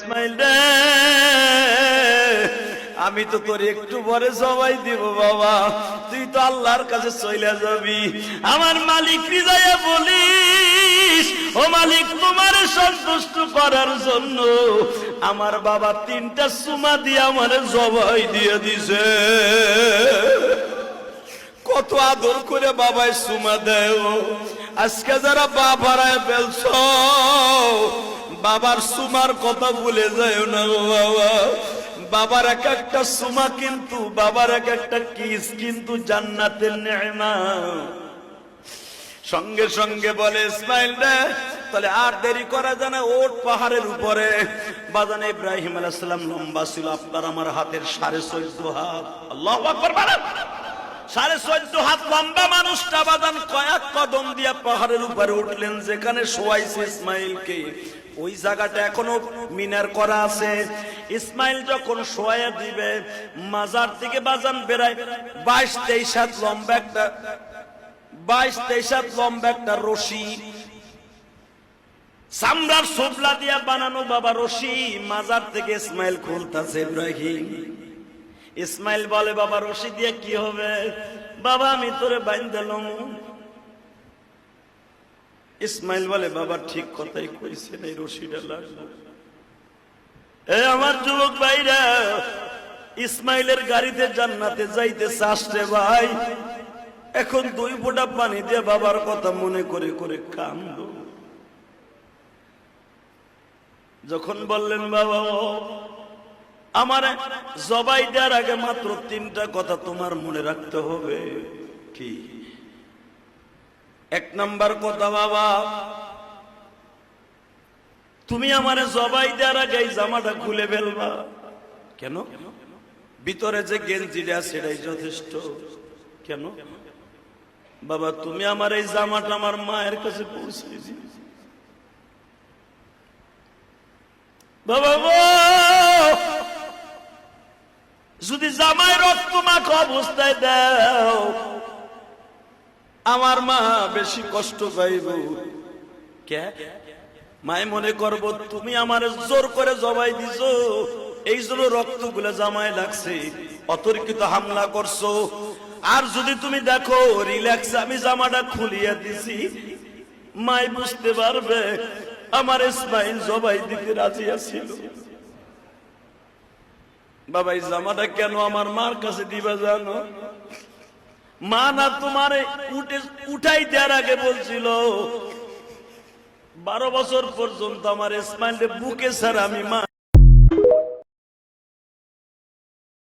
ইসমাইল রে, আমি তো তোর একটু পরে জবাই দিব বাবা, তুই তো আল্লাহর কাছে চলে যাবি। আমার মালিক রিজায়া বলিস, ও মালিক তোমার সন্তুষ্ট করার জন্য আমার বাবা 3টা সুমা দিয়ে আমার জবাই দিয়ে দিছে। কত আদর করে বাবাই সুমা দেয়। আজকে যারা বাপ হারায় ফেলছ, বাবার সুমার কথা ভুলে যায় না বাবা। বাবার এক একটা সুমা কিন্তু, বাবার এক একটা কিস কিন্তু জান্নাতের নেয়ামত। সঙ্গে সঙ্গে বলে ইসমাইল রে, তাহলে আর দেরি করা যায় না, ওঠ পাহাড়ের উপরে। বাজান ইব্রাহিম আলাইহিস সালাম লম্বা ছিল আপনার আমার হাতের 14.5 হাত। আল্লাহু আকবার বলেন। 14.5 হাত লম্বা মানুষটা বাজান কয়েক কদম দিয়া পাহাড়ের উপরে উঠলেন, যেখানে শোয়াইছে ইসমাইলকে। ওই জায়গাটা এখনো মিনার করা আছে। ইসমাইল যখন শোয়া দিবে, মাজার থেকে বাজান বেড়ায় 22-23 হাত লম্বা একটা 22-23 হাত লম্বা একটা রশি, চামড়ার সোবলা দিয়া বানানো বাবা রশি, মাজার থেকে ইসমাইল খুলতাছে ইব্রাহিম। ইসমাইল বলে বাবা রশি দিয়ে কি হবে? বাবা আমি তোরে বাইন্ধালাম। ইসমাইল বলে বাবা ঠিক কথাই কইছেন, এই রশিটা লাগবে। এ আমার যুবক ভাইরা, ইসমাইলের গাড়িতে জান্নাতে যাইতেছে আসছে ভাই। এখন 2 ফোঁটা পানি দিয়ে বাবার কথা মনে করে করে কাঁদল। যখন বললেন বাবা আমার জবাই দেওয়ার আগে মাত্র 3টা কথা তোমার মনে রাখতে হবে। কি? 1 নাম্বার কথা, বাবা তুমি আমারে জবাই দেওয়ার আগে এই জামাটা খুলে ফেলবা। কেন? ভিতরে যে গেঞ্জিটা সেটাই যথেষ্ট। কেন? বাবা তুমি আমার এই জামাটা আমার মায়ের কাছে পৌঁছে দিও। বাবা যদি জামাই রক্ত মাখা অবস্থায় দাও, আমার মা বেশি কষ্ট পাইব। কে? মায় মনে করব তুমি আমার জোর করে জবাই দিছো, এই জন্য রক্তগুলো জামায় লাগছে, অতর্কিত হামলা করছো। আর যদি তুমি দেখো রিল্যাক্স আমি জামাটা খুলিয়ে দিছি, মায় বুঝতে পারবে আমার ইসমাইল জবাই দিতে রাজি আছিল। বাবা এই জামাটা কেন আমার মার কাছে দিবা জানো? মা না তোমারে উঠাই দেওয়ার আগে বলছিল 12 বছর পর্যন্ত আমার ইসমাইলের বুকে ছাড়া আমি মা